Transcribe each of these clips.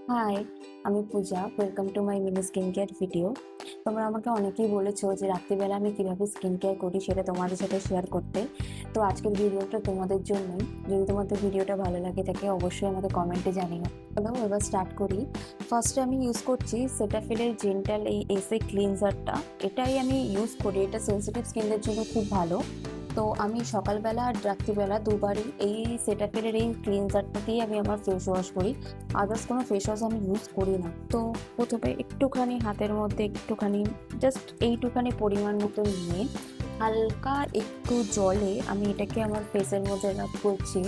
High, আমি Puja. Welcome to my mini skin care video. তোমরা আমাকে অনেকেই বলেছো যে রাত্রিবেলা আমি কিভাবে স্কিন কেয়ার করি সেটা তোমাদের সাথে শেয়ার করতে। তো আজকের ভিডিওটা তোমাদের জন্যই। যদি তোমাদের ভিডিওটা ভালো লাগে থাকে অবশ্যই আমাকে কমেন্টে জানিও। চলো এবার স্টার্ট করি। ফার্স্টে আমি ইউজ করছি সেটাফিলের জেন্টাল এই এসে ক্লিনজারটা। এটাই আমি ইউজ করি, এটা সেন্সিটিভ স্কিনদের জন্য খুব ভালো। তো আমি সকালবেলা আর রাত্রিবেলা দুবারই এই সেটাফিলের এই ক্লিনজারটা দিয়ে আমি আমার ফেস ওয়াশ করি। আদার্স কোনো ফেস ওয়াশ আমি ইউজ করি না। তো প্রথমে একটুখানি হাতের মধ্যে একটুখানি জাস্ট এইটুখানি পরিমাণ মতো নিয়ে হালকা একটু জলে আমি এটাকে আমার ফেসের মধ্যে রাব করছি।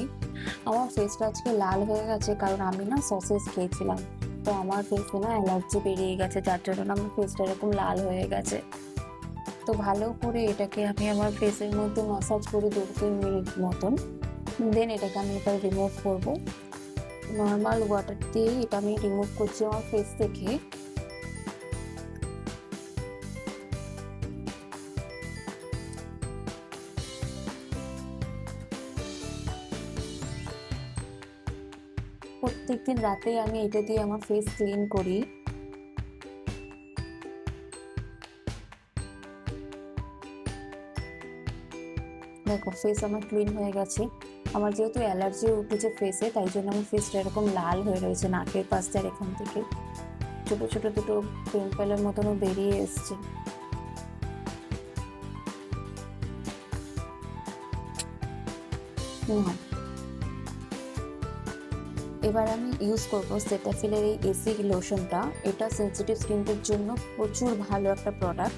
আমার ফেসটা আজকে লাল হয়ে গেছে কারণ আমি না সসেস খেয়েছিলাম। তো আমার ফেসে না অ্যালার্জি বেরিয়ে গেছে, যার জন্য না আমার ফেসটা এরকম লাল হয়ে গেছে। তো ভালো করে এটাকে আমি আমার ফেসের মধ্যে মাসাজ করি 2-3 মিনিট মতন। দেন এটাকে আমি এবার রিমুভ করবো। নর্মাল ওয়াটার দিয়ে এটা আমি রিমুভ করছি আমার ফেস থেকে। প্রত্যেকদিন রাতে আমি এটা দিয়ে আমার ফেস ক্লিন করি। দেখো ফেস আমার ক্লিন হয়ে গেছে। আমার যেহেতু অ্যালার্জি উঠেছে ফেসে, তাই জন্য আমার ফেসটা এরকম লাল হয়ে রয়েছে নাকের পাশটার এখান থেকে ছোট ছোট দুটো পিম্পলের মতনও বেরিয়ে এসছে। হুম, এবার আমি ইউজ করবো সেটাফিলের এই এসি লোশনটা। এটা সেন্সিটিভ স্কিনদের জন্য প্রচুর ভালো একটা প্রোডাক্ট।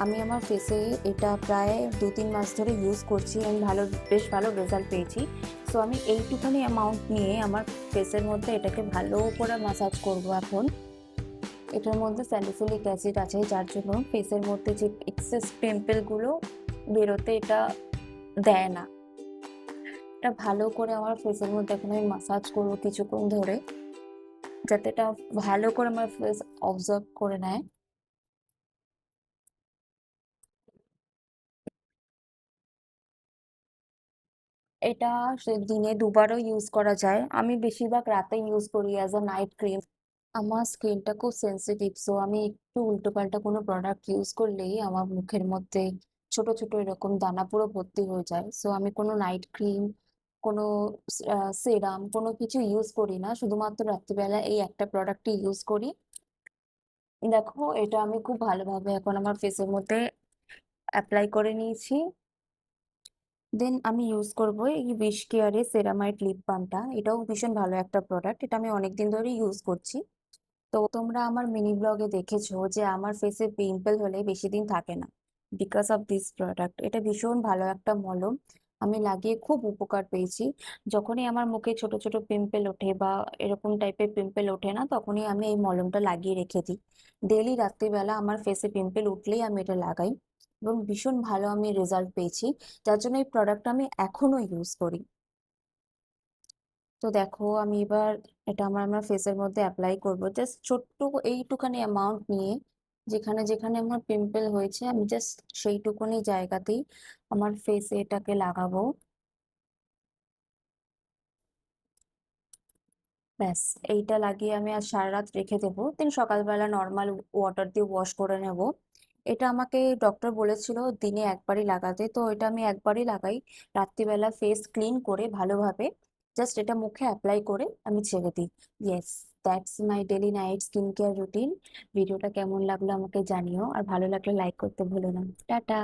আমি আমার ফেসে এটা প্রায় 2-3 মাস ধরে ইউজ করছি, আমি বেশ ভালো রেজাল্ট পেয়েছি। সো আমি এইটুখানি অ্যামাউন্ট নিয়ে আমার ফেসের মধ্যে এটাকে ভালো করে ম্যাসাজ করবো এখন। এটার মধ্যে স্যালিসিলিক অ্যাসিড আছে, যার জন্য ফেসের মধ্যে যে এক্সেস পিম্পলগুলো বেরোতে এটা দেয় না। এটা ভালো করে আমার ফেসের মধ্যে এখন আমি মাসাজ করবো কিছুক্ষণ ধরে, যাতে এটা ভালো করে আমার ফেস অবজার্ভ করে নেয়। এটা দিনে দুবারও ইউজ করা যায়, আমি বেশিরভাগ রাতে ইউজ করি অ্যাজ আ নাইট ক্রিম। আমার স্কিনটা খুব সেন্সিটিভ, সো আমি একটু উল্টোপাল্টা কোনো প্রোডাক্ট ইউজ করলেই আমার মুখের মধ্যে ছোট ছোট এরকম দানা পুরো ভর্তি হয়ে যায়। সো আমি কোনো নাইট ক্রিম, কোনো সেরাম কোনো কিছু ইউজ করি না, শুধুমাত্র রাত্রিবেলা এই একটা প্রোডাক্টই ইউজ করি। দেখো এটা আমি খুব ভালোভাবে এখন আমার ফেসের মধ্যে অ্যাপ্লাই করে নিয়েছি। দেন আমি ইউজ করব এই উইশ কেয়ারের সেরামাইড লিপ বামটা। এটাও ভীষণ ভালো একটা প্রোডাক্ট, এটা আমি অনেকদিন ধরে ইউজ করছি। তো তোমরা আমার মিনি ব্লগে দেখেছো যে আমার ফেসে পিম্পল হলে বেশি দিন থাকে না, বিকজ অফ দিস প্রোডাক্ট। এটা ভীষণ ভালো একটা মলম, আমি লাগিয়ে খুব উপকার পেয়েছি। যখনই আমার মুখে ছোট ছোট পিম্পল ওঠে বা এরকম টাইপের পিম্পল ওঠে না, তখনই আমি এই মলমটা লাগিয়ে রেখে দিই। ডেলি রাত্রিবেলা আমার ফেসে পিম্পল উঠলেই আমি এটা লাগাই, এবং ভীষণ ভালো আমি রেজাল্ট পেয়েছি, যার জন্য এই প্রোডাক্ট আমি এখনো ইউজ করি। তো দেখো আমি এবার এটা আমার আমার ফেসের মধ্যে অ্যাপ্লাই করব, জাস্ট ছোট্ট এইটুখানি অ্যামাউন্ট নিয়ে। যেখানে যেখানে আমার পিম্পল হয়েছে আমি জাস্ট সেইটুকুনি জায়গাতেই আমার ফেসে এটাকে লাগাবো। ব্যাস, এইটা লাগিয়ে আমি আজ সারা রাত রেখে দেবো, দেন সকালবেলা নর্মাল ওয়াটার দিয়ে ওয়াশ করে নেব। এটা আমাকে ডক্টর বলেছিল দিনে একবারই লাগাতে, তো এটা আমি একবারই লাগাই। রাত্রিবেলা ফেস ক্লিন করে ভালোভাবে জাস্ট এটা মুখে অ্যাপ্লাই করে আমি ছেড়ে দিই। Yes, that's my daily night skin care routine. ভিডিওটা কেমন লাগলো আমাকে জানিও, আর ভালো লাগলে লাইক করতে ভুলো না। টাটা।